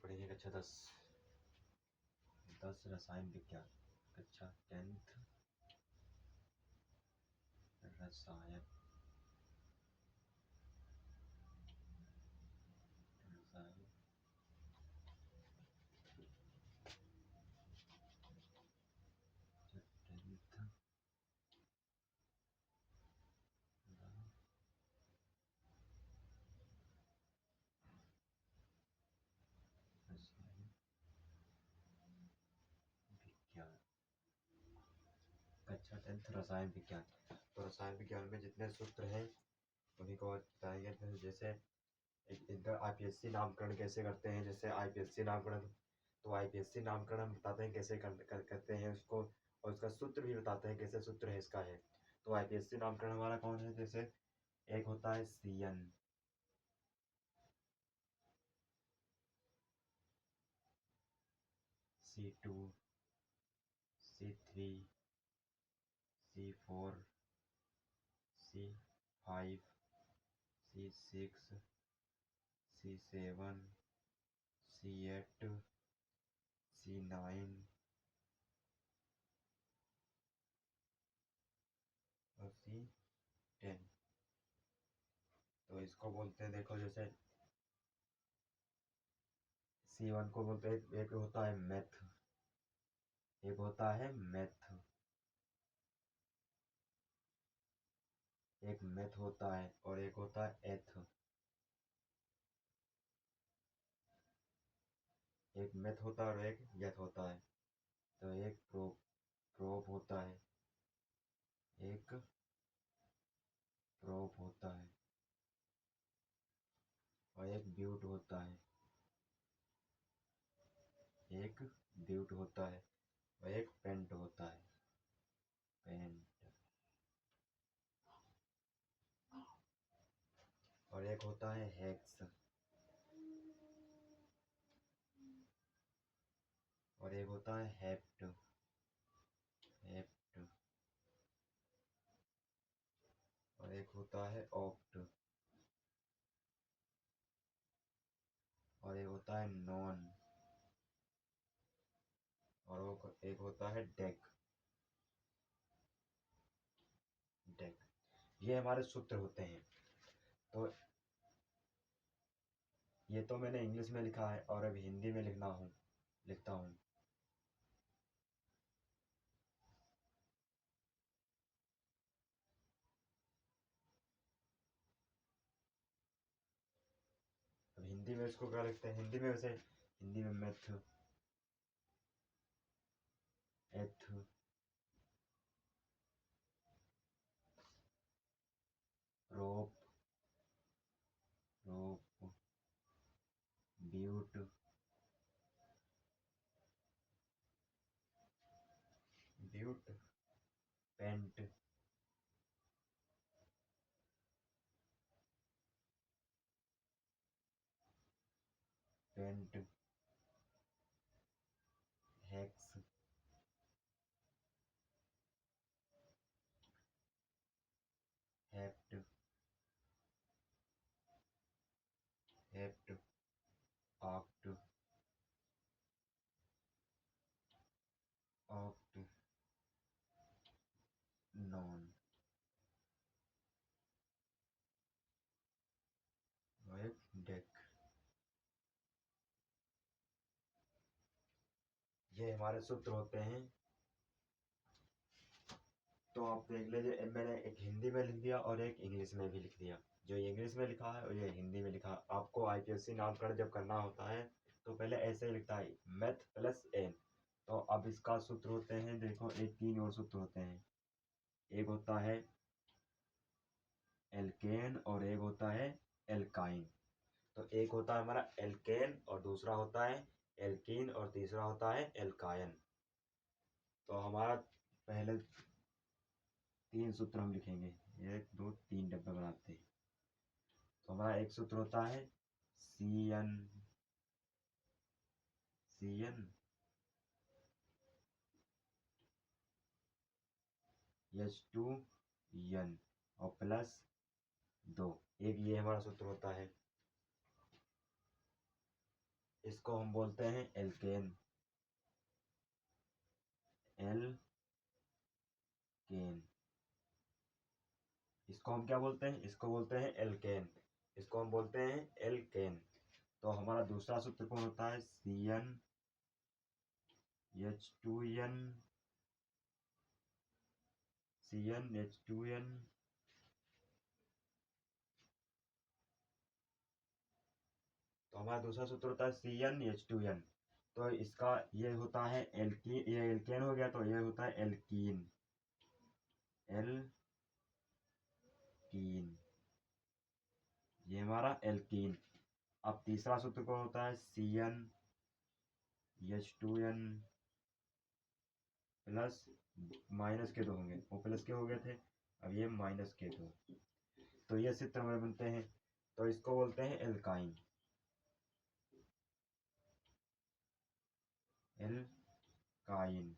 पढ़ेंगे कक्षा 10 रसायन विज्ञान कक्षा 10th रसायन रसायन रसायन विज्ञान कक्षा 10th रसायन विज्ञान। तो रसायन विज्ञान में जितने सूत्र हैं उन्हीं को बताएंगे। जैसे इनका आईपीएससी नामकरण कैसे करते हैं। जैसे आईपीएससी नामकरण, तो आईपीएससी नामकरण हम बताते हैं कैसे करते हैं उसको, और उसका सूत्र भी बताते हैं कैसे सूत्र है इसका है। तो आईपीएससी नामकरण हमारा कौन है। जैसे एक होता है CN, C2, C3, C4, C5, C6, C7, C8, C9 और C10। तो इसको बोलते हैं, देखो जैसे C1 को बोलते हैं, एक होता है मैथ, एक होता है मैथ, एक मैथ होता है और एक होता है एथ। एक मैथ होता है और एक यथ होता है। तो एक प्रोप होता है, एक प्रोप होता है और एक ब्यूट होता है, एक ब्यूट होता है और एक पेंट होता है, पेंट। और एक होता है हेक्स और एक होता है हेप्ट, हेप्ट। और एक होता है ऑक्ट और एक होता है नॉन और एक होता है डेक, डेक। ये हमारे सूत्र होते हैं। तो ये तो मैंने इंग्लिश में लिखा है और अब हिंदी में लिखता हूँ। अब हिंदी में इसको क्या लिखते हैं। हिंदी में वैसे हिंदी में meth, eth, prop, prop, but, but, pent, pent, hex, hept, hept, oct, oct, non और एक डेक। ये हमारे सूत्र होते हैं। तो आप देख लीजिए, मैंने एक हिंदी में लिख दिया और एक इंग्लिश में भी लिख दिया। जो इंग्लिश में लिखा है और ये हिंदी में लिखा है। आपको आईपीएससी नामकरण जब करना होता है तो पहले ऐसे ही लिखता है, मैथ प्लस एन। तो अब इसका सूत्र होते हैं, देखो एक 3 और सूत्र होते हैं। एक होता है एल्केन और एक होता है एल्काइन। तो एक होता है हमारा एल्केन और दूसरा होता है एल्कीन और तीसरा होता है एल्कायन। तो हमारा पहले 3 सूत्र हम लिखेंगे, 1 2 3 डब्बे बनाते हैं। तो हमारा एक सूत्र होता है CN, CN H2N और प्लस 2। एक ये हमारा सूत्र होता है। इसको हम बोलते हैं एल्केन। एल्केन, इसको हम क्या बोलते हैं? इसको बोलते हैं एल्केन। इसको हम बोलते हैं एल्केन। तो हमारा दूसरा सूत्र कौन होता है? CnH2n, CnH2n तो हमारा दूसरा सूत्र होता है CnH2n। तो इसका ये होता है एल्कीन, ये एल्केन हो गया, तो ये होता है एल्कीन। एल्कीन, ये हमारा एल्कीन। अब तीसरा सूत्र कौन होता है? CnH2n प्लस, माइनस के दो होंगे, वो प्लस के हो गए थे, अब ये माइनस के दो, तो ये सूत्र हमारे बनते हैं। तो इसको बोलते हैं एल्काइन। एल्काइन,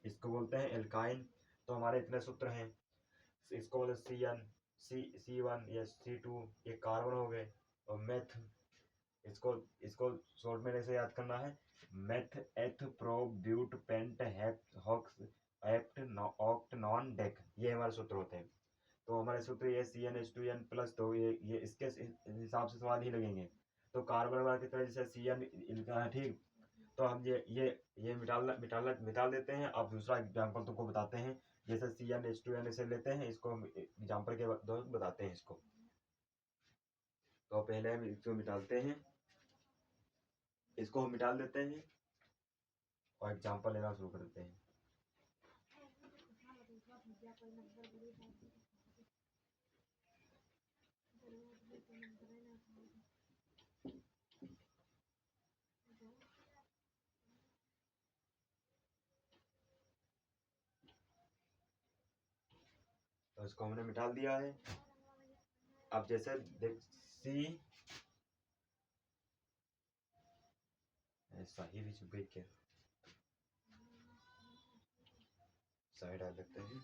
इसको बोलते हैं एल्काइन। तो हमारे इतने सूत्र हैं। इसको बोलते C1 या C2, ये कार्बन हो गए। और मेथ, इसको इसको शॉर्ट में ऐसे याद करना है, meth eth pro but pent hex hept oct non dec, ये हमारे सूत्र होते हैं। तो हमारे सूत्र ये CnH2n प्लस, तो ये इसके हिसाब से सवाल ही लगेंगे। तो कार्बन वाला की तरह जैसे Cn इनका है, ठीक। तो हम ये मिटाल देते हैं। अब दूसरा एग्जाम्पल तुमको बताते हैं। जैसे CnH2n इसे लेते हैं, इसको हम एग्जाम्पल के द्वारा बताते हैं इसको। तो पहले हम इसको मिटालते हैं, इसको हम मिटाल देते हैं और एग्जाम्पल लेना शुरू कर देते हैं। तो इसको हमने मिटाल दिया है। अब जैसे देख ऐसा ही भी चुप गई क्या, साइड आ लेते हैं।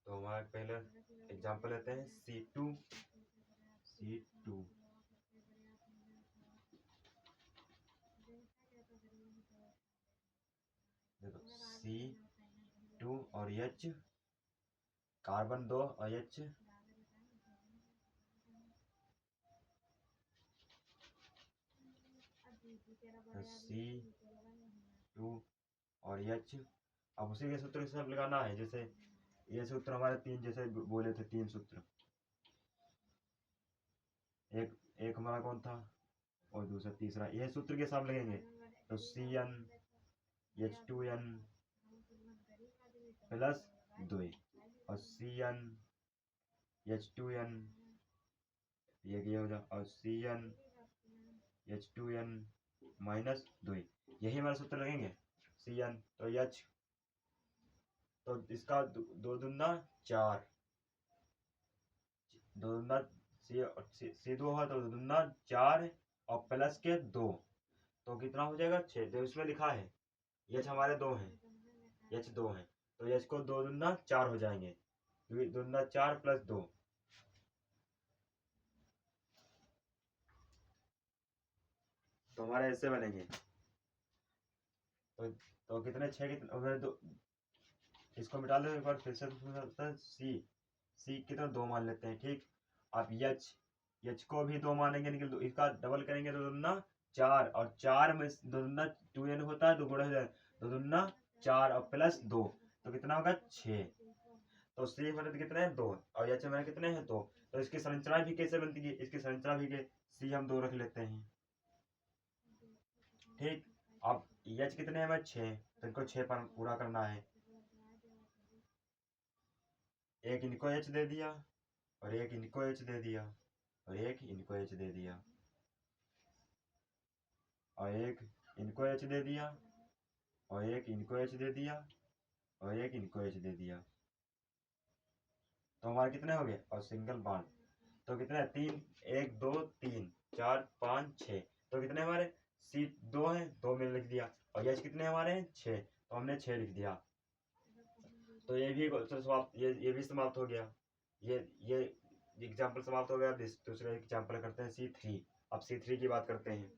तो हमारे पहले एग्जाम्पल लेते हैं C2 देखो C2 और H, कार्बन 2 और H, C2 और H। अब उसी के सूत्र से लगाना है। जैसे ये सूत्र हमारे तीन, जैसे बोले थे तीन सूत्र, एक हमारा कौन था और दूसरा तीसरा, ये सूत्र के साथ लगेंगे। तो CnH2n प्लस 2 और CnH2n ये हो जाए, और CnH2n माइनस 2, यही हमारे सूत्र लगेंगे। Cn तो H, तो इसका दो दूना 4, दो दूना C2 है, तो दो दूना 4 और प्लस के 2, तो कितना हो जाएगा 6। जो इसमें लिखा है H हमारे 2 हैं, H 2 हैं, तो H को दो दूना 4 हो जाएंगे, क्योंकि दो दूना 4 प्लस 2, तो हमारे ऐसे बनेंगे। तो कितने 6 कितने दो, इसको मिटा लो एक बार फिर से। सी कितना 2 मान लेते हैं, ठीक। अब H को भी 2 मानेंगे, लेकिन इसका डबल करेंगे तो दुना 4, और 4 में दो दुना 2n होता है, तो गुणा हो जाए, दो दुना 4 और प्लस 2, तो कितना होगा 6। तो सी हमारे कितने हैं 2, और H हमारे कितने हैं 2। तो इसकी संरचना भी कैसे बनती है? इसकी संरचना भी के सी हम 2 रख लेते हैं, ठीक। अब H कितने हैं 6, तो इनको 6 पर पूरा करना है। एक इनको H दे दिया, और एक इनको H दे दिया, और एक इनको H दे दिया। और एक इनको H दे दिया और एक इनको H दे दिया और एक इनको H दे दिया, तो हमारे कितने हो गए। और सिंगल बॉन्ड तो कितने, 3, 1 2 3 4 5 6, तो कितने हमारे C2 है, 2 मैंने लिख दिया, और H कितने हमारे हैं 6, तो हमने 6 लिख दिया। तो ये भी समाप्त, ये भी समाप्त हो गया, ये एग्जाम्पल समाप्त हो गया। दूसरे एग्जाम्पल करते हैं C3। अब C3 की बात करते हैं।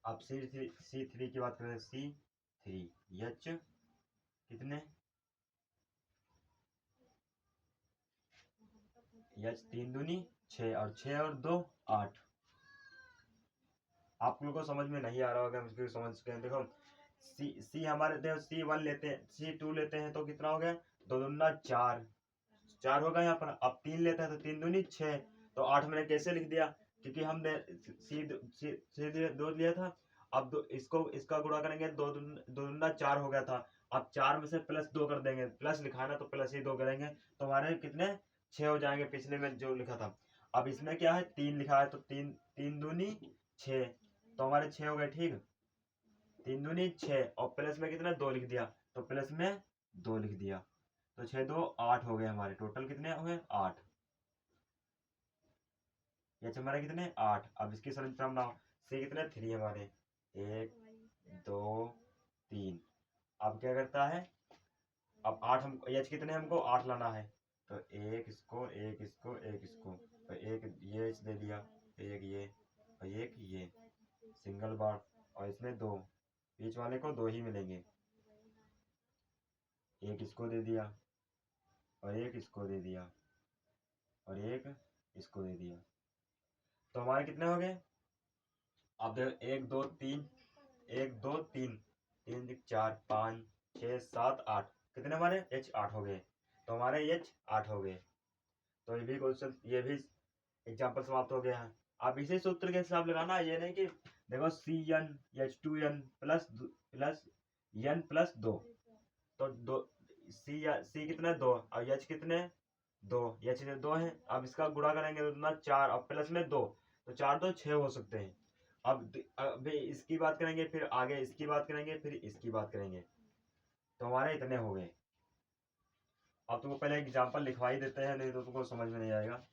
अब C3 की बात करें, C3 H कितने, H 3 दूनी 6 और 6 और 2 8। आप लोगों को समझ में नहीं आ रहा होगा, मुझको समझ के देखो, सी हमारे देखो C1 लेते हैं, C2 लेते हैं तो कितना हो गया, 2 दूना 4, 4 होगा यहाँ पर। अब 3 लेते हैं तो 3 दूनी 6, तो 8 मैंने कैसे लिख दिया, क्योंकि हमने सी 2 लिया था। अब इसका गुणा करेंगे, 2 दूना 4 हो गया था। अब 4 में से +2 कर देंगे, प्लस लिखाना तो प्लस ही 2 करेंगे, तो हमारे कितने 6 हो जाएंगे, पिछले में जो लिखा था। अब इसमें क्या है 3 लिखा है, तो 3 दूनी 6, तो हमारे 6 हो गए, ठीक। 3 दूनी 6 और प्लस में कितना 2 लिख दिया, तो प्लस में 2 लिख दिया, तो 6 2 8 हो गए हमारे, टोटल कितने हो गए 8। ये हमारे कितने 8। अब इसकी संरचना बनाओ, से कितने 3 हमारे, 1 2 3। अब क्या करता है, अब 8 हम एच कितने हमको 8 लाना है, तो एक इसको एक इसको एक इसको, तो एक ये एच दे दिया, एक ये और एक ये, सिंगल बार। और इसमें 2, बीच वाले को 2 ही मिलेंगे, एक इसको दे दिया और एक इसको दे दिया और एक इसको दे दिया, तो हमारे कितने हो गए। अब देखो 1 2 3, 1 2 3 3 4 5 6 7 8, कितने हमारे H 8 हो गए, तो हमारे H 8 हो गए। तो ये भी क्वेश्चन, ये भी एग्जाम्पल समाप्त हो गया है। अब इसी सूत्र के हिसाब लगाना, ये नहीं कि देखो CN H2N plus N plus 2, तो C कितने 2 और H कितने 2, H 2 है। अब इसका गुणा करेंगे तो कितना 4 और प्लस में 2, तो 4 2 6 हो सकते हैं। अब इसकी बात करेंगे, फिर आगे इसकी बात करेंगे, फिर इसकी बात करेंगे, तो हमारे इतने हो गए। अब तुमको पहले एग्जाम्पल लिखवा ही देते हैं, नहीं तो तुमको समझ में नहीं आएगा।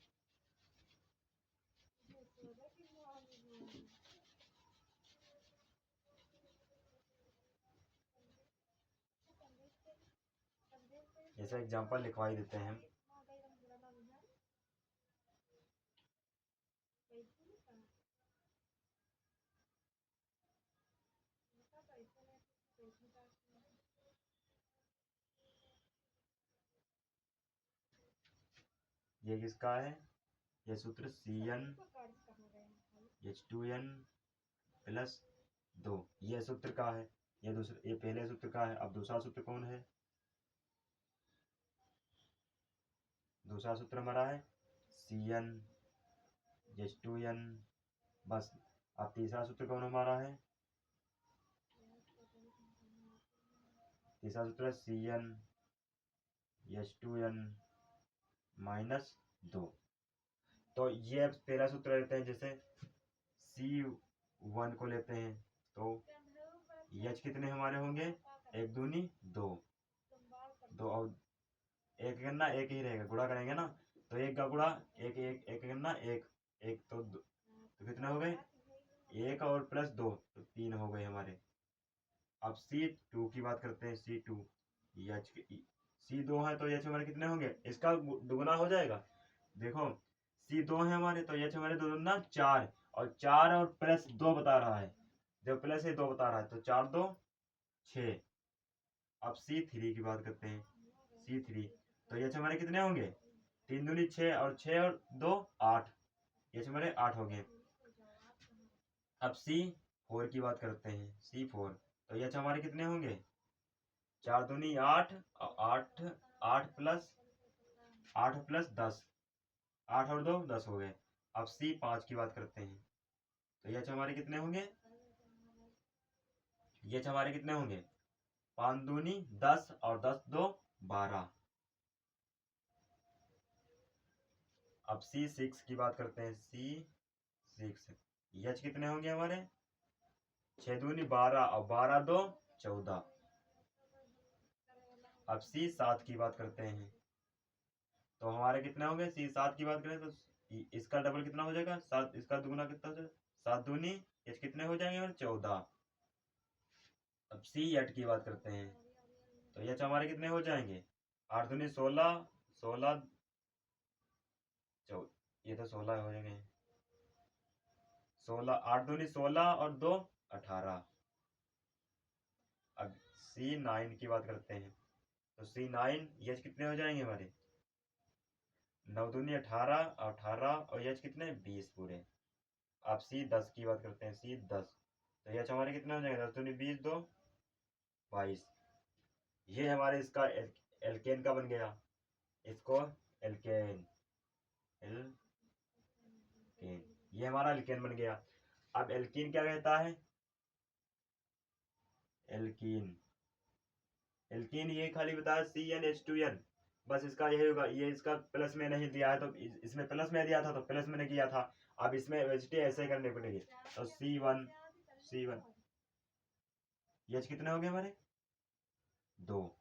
ऐसा एग्जाम्पल लिखवा ही देते हैं। ये किसका है, ये सूत्र CN H2N प्लस 2, ये सूत्र का है। ये पहले सूत्र का है। अब दूसरा सूत्र कौन है, दूसरा सूत्र हमारा है CN H2N, बस। अब तीसरा सूत्र कौन हमारा है, तीसरा सूत्र CN H2N -2। तो ये पहला सूत्र लेते हैं, जैसे C1 को लेते हैं, तो H कितने हमारे होंगे, 1 दूनी 2, 2 और एक करना एक ही रहेगा, गुणा करेंगे ना, तो एक का गुणा एक एक एक करना एक एक, तो कितने हो गए, 1 और प्लस 2, तो 3 हो गए हमारे। अब C2 की बात करते हैं, C2 C2 है तो H हमारे कितने होंगे, इसका दुगुना हो जाएगा। देखो C2 है हमारे, तो H हमारे 2 दूना 4, और 4 और प्लस 2 बता रहा है, जब प्लस है 2 बता रहा है, तो 4 2 6। अब C3 की बात करते हैं, C3 तो H हमारे कितने होंगे, 3 दूनी 6 और 6 और 2 8, H हमारे 8 हो गए। अब 4 की बात करते हैं, C4, तो ये हमारे कितने होंगे, 4 दूनी 8, 8 8 प्लस 10, 8 और 2 10 हो गए। अब C5 की बात करते हैं, तो ये हमारे कितने होंगे, ये हमारे कितने होंगे, 5 दूनी 10 और 10 2 12। अब C6 की बात करते हैं, C6, ये कितने होंगे हमारे, 6 दूनी 12 और 12 2 14। अब C7 की बात करते हैं, तो हमारे कितने होंगे, C7 की बात करें तो इसका डबल कितना हो जाएगा, 7, इसका दुगुना कितना हो जाएगा, 7 दूनी, ये कितने हो जाएंगे हमारे, 14। अब C8 की बात करते हैं, तो ये हमारे कितने हो जाएंगे, 8 दूनी 16, 16 ये तो 16 हो जाएंगे, 16, 8 दूनी 16 और 2 18। अब C9 की बात करते हैं, तो C9 ये कितने हो जाएंगे हमारे, 9 दूनी 18, 18 और ये कितने 20 पूरे। अब C10 की बात करते हैं, C10, तो ये हमारे कितने हो जाएंगे, 10 दूनी 20 2 22। ये हमारे इसका एल्केन का बन गया, इसको एल्केन, एल्केन, ये हमारा एल्केन बन गया। अब एल्कीन क्या कहता है, एल्कीन, एल्कीन ये खाली बताया CnH2n, बस इसका यही होगा, ये इसका प्लस में नहीं दिया है, तो इसमें प्लस में दिया था तो प्लस में नहीं किया था, अब इसमें वेजिटे ऐसे करने पड़ेगी, तो C1 ये कितने हो गए हमारे, 2,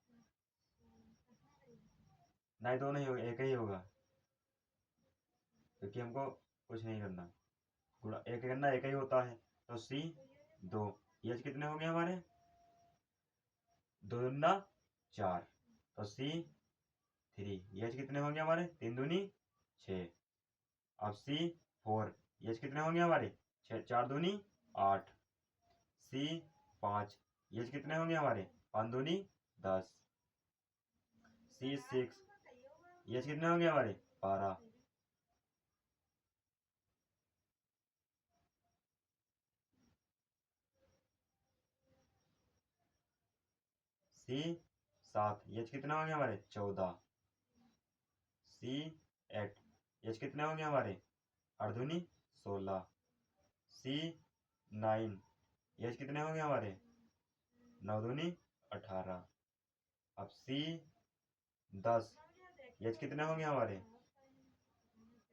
नहीं 2 नहीं होगा, एक ही होगा, क्योंकि हमको कुछ नहीं करना, गुणा एक करना, एक ही होता है, तो C2, ये कितने हो गए हमारे, 2 दूना 4, तो C3, ये कितने होंगे हमारे, 3 दूनी 6। अब C4, ये कितने होंगे हमारे, 4 दूनी 8। C5, ये कितने होंगे हमारे, 5 दूनी 10। C6, ये कितने होंगे हमारे, 12। C7, ये कितने होंगे हमारे, 14। C8, ये कितने होंगे हमारे, 8 दूनी 16। C9, ये कितने होंगे हमारे, 9 दूनी 18। अब C10, ये कितने होंगे हमारे,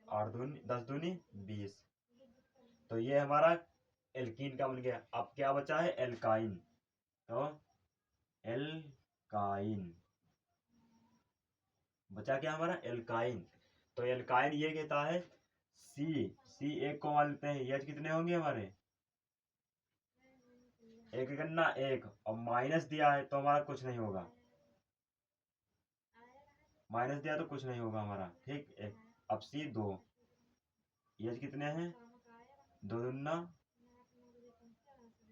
8 दूनी 10 दूनी 20। तो ये हमारा एल्कीन का बन गया। अब क्या बचा है, एल्काइन, तो एल्काइन बचा क्या हमारा, एल्काइन, तो एल्काइन ये कहता है सी एक को मान लेते हैं, ये कितने होंगे हमारे, एक करना 1 और माइनस दिया है तो हमारा कुछ नहीं होगा, माइनस दिया तो कुछ नहीं होगा हमारा, ठीक है। अब C2, ये कितने हैं, 2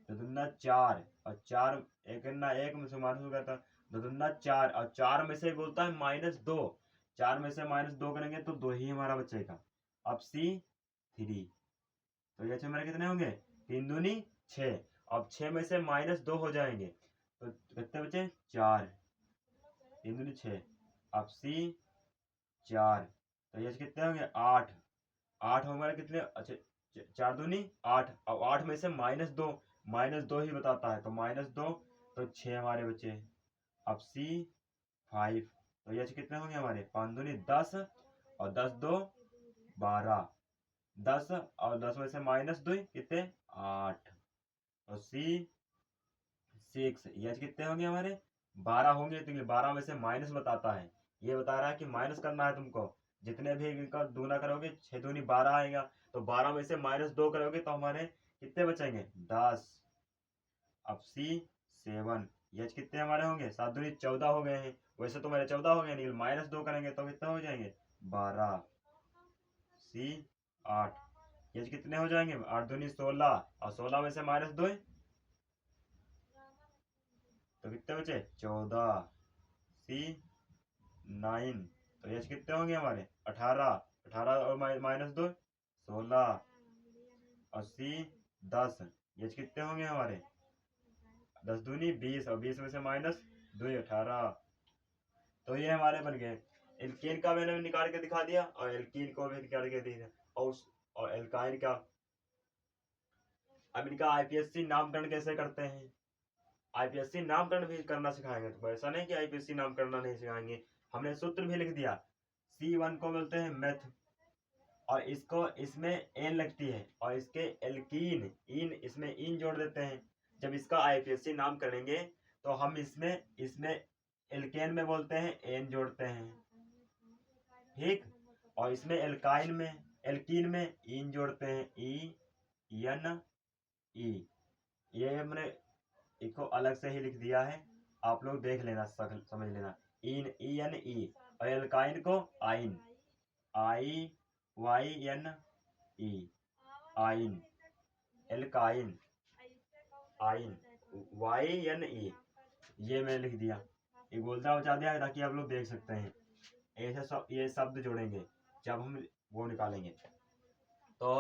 दूना 4 और 4, एक करना 1 में से माइनस करता, 2 दूना 4 और 4 में से बोलता है -2, 4 में से -2 करेंगे तो 2 ही हमारा बचेगा। अब C3, तो ये हमारे कितने होंगे, 3 दूनी 6, अब 6 में से -2 हो जाएंगे तो कितने बचे, 4, 3 दूनी 6। अब C4, तो ये कितने होंगे, 8, 8 हमारे कितने, अच्छा 4 दूनी 8, अब 8 में से -2 ही बताता है, तो -2, तो 6 हमारे बचे। अब C5, तो ये कितने होंगे हमारे, 5 दूनी 10 और 10 2 12, 10 और 10 में से -2 कितने, 8। और C6, ये कितने होंगे हमारे, 12 होंगे, तो 12 में से माइनस बताता है, ये बता रहा है कि माइनस करना है तुमको, जितने भी इनका दूना करोगे 6 दूनी 12 आएगा, तो 12 में से -2 करोगे तो हमारे कितने बचेंगे, 10। अब C7, ये कितने हमारे होंगे, 7 दूनी 14 हो गए हैं, वैसे तो मेरे 14 हो गए, नहीं -2 करेंगे तो कितने हो जाएंगे, 12। C8, ये कितने हो जाएंगे, 8 दूनी 16 और 16 में से -2 तो कितने बचे, 14। C9, तो ये कितने होंगे हमारे, 18, 18 और -2 16। और C10, एच कितने होंगे हमारे 10 दूनी 20 और 20 में से माइनस 2 18। तो ये हमारे बन गए। एल्कीन का मैंने निकाल के दिखा दिया और एल्कीन को भी निकाल के दिया और एल्काइन का। अब इनका आईपीएससी नामकरण कैसे करते हैं, आईपीएससी नामकरण भी करना सिखाएंगे। तो ऐसा नहीं कि आईपीएससी नाम करना नहीं सिखाएंगे, हमने सूत्र भी लिख दिया। C1 को बोलते हैं मेथ और इसको इसमें एन लगती है और इसके एल्कीन इन इसमें इन जोड़ देते हैं। जब इसका आईपीएससी नाम करेंगे तो हम इसमें इसमें एल्केन में बोलते हैं एन जोड़ते हैं, ठीक। और इसमें एल्काइन में एल्कीन में इन जोड़ते हैं ई एन ई। ये हमने इसको अलग से ही लिख दिया है, आप लोग देख लेना समझ लेना। इन ई एन ई और एल्काइन को आइन आई वाई एन ई आइन एल्काइन आइन वाई एन ई। ये मैंने लिख दिया, एक बोलता बचा दिया ताकि आप लोग देख सकते हैं। ऐसे सब ये शब्द जोड़ेंगे जब हम वो निकालेंगे। तो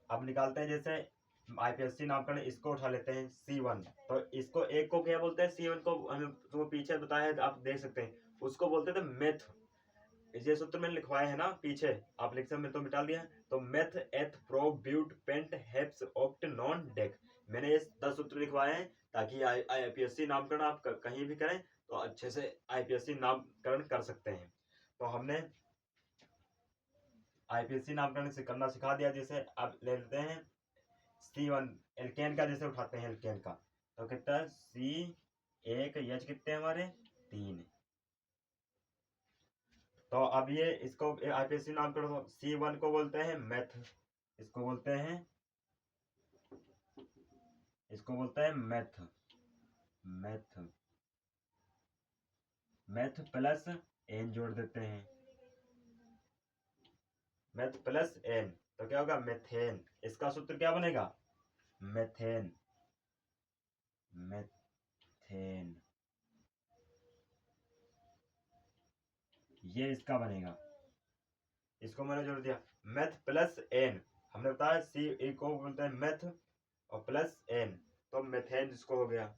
अब निकालते हैं, जैसे आईपीएससी नामकरण इसको उठा लेते हैं C1। तो इसको एक को क्या बोलते हैं, C1 को हमें तो पीछे बताया आप देख सकते हैं, उसको बोलते थे मेथ। ये सूत्र मैंने लिखवाए है ना पीछे, आप लिख सकते, मैं तो मिटा लिया है। तो meth eth pro but pent hex oct non dec, मैंने ये 10 सूत्र लिखवाए हैं ताकि आईपीएससी नामकरण आप कहीं भी करें तो अच्छे से आईपीएससी नामकरण कर सकते हैं। तो हमने आईपीएससी नामकरण से करना सिखा दिया। जैसे अब ले लेते हैं C1 एल्केन का, जैसे उठाते हैं एल्केन का तो कितना है C1 H कितने हमारे 3। तो अब ये इसको आईपीएससी नामकरण C1 को बोलते हैं मेथ, इसको बोलते हैं meth meth meth plus ane जोड़ देते हैं, मेथ प्लस एन तो क्या होगा मेथेन। इसका सूत्र क्या बनेगा मेथेन मेथेन, ये इसका बनेगा। इसको मैंने जोड़ दिया मेथ प्लस एन, हमने बताया C को बोलते हैं मेथ और प्लस एन तो मेथेन जिसको हो गया।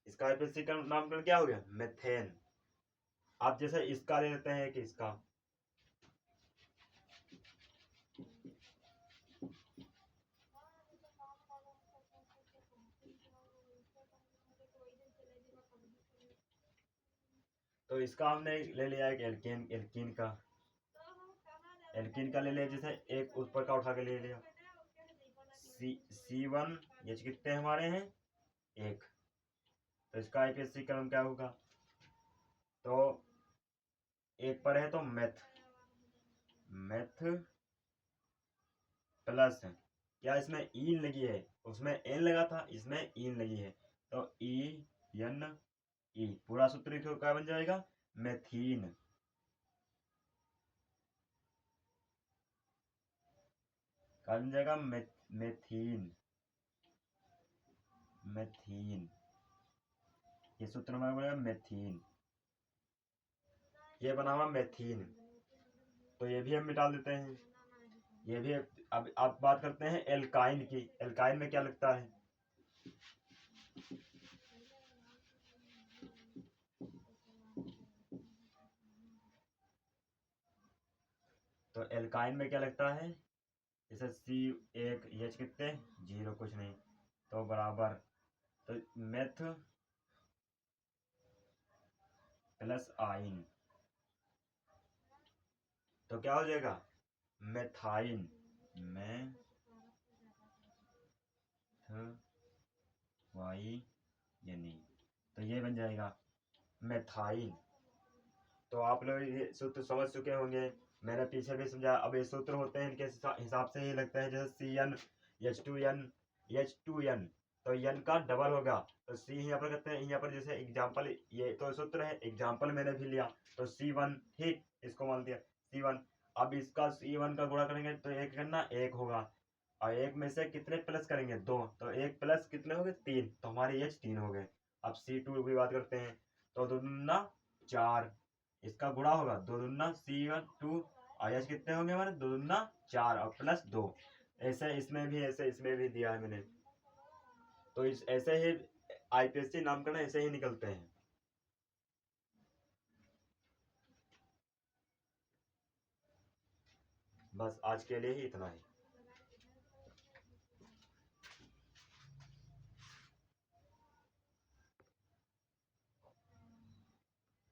इसका आईपीएससी का नामकरण क्या हो गया मेथेन। आप जैसे इसका ले लेते हैं कि इसका तो इसका हमने ले लिया एक एल्कीन का ले लिया। जैसे एक ऊपर का उठा के ले लिया C1 ये कितने हमारे हैं 1। तो इसका आईपीएससी क्रम क्या होगा, तो एक पर है तो मेथ प्लस क्या इसमें ईन लगी है, उसमें एन लगा था, इसमें ईन लगी है तो EN ई पूरा सूत्र क्या बन जाएगा मेथीन। क्या बन जाएगा मेथीन ये सूत्र हमारा बनेगा मेथीन, ये बना हुआ मेथीन। तो ये भी हम मिटा देते हैं, ये भी। अब बात करते हैं एल्काइन की। एल्काइन में क्या लगता है, तो एल्काइन में क्या लगता है, जैसे C1 H कितने 0 कुछ नहीं तो बराबर, तो मेथ प्लस आइन तो क्या हो जाएगा मेथाइन यानी, तो ये बन जाएगा मेथाइन। तो आप लोग ये सूत्र समझ चुके होंगे, मैंने पीछे भी समझा। अब ये सूत्र होते हैं इनके हिसाब से ही लगता है, जैसे CN H2N तो N का डबल होगा तो C यहाँ पर कहते हैं, यहाँ पर जैसे एग्जाम्पल ये तो सूत्र है, एग्जाम्पल मैंने भी लिया तो C1 ठीक, इसको मान दिया C1। अब इसका C1 का गुणा करेंगे तो एक करना 1 होगा और एक में से कितने प्लस करेंगे 2 तो 1 प्लस कितने हो गए 3 तो हमारे H 3 हो गए। अब C2 की बात करते हैं तो 2 दूना 4, इसका गुणा होगा 2 दूना C1 2 आयज कितने होंगे हमारे, 2 दूना 4 और प्लस 2। ऐसे इसमें भी दिया है मैंने। तो इस ऐसे ही आईपीएससी नामकरण ऐसे ही निकलते हैं। बस आज के लिए ही इतना ही।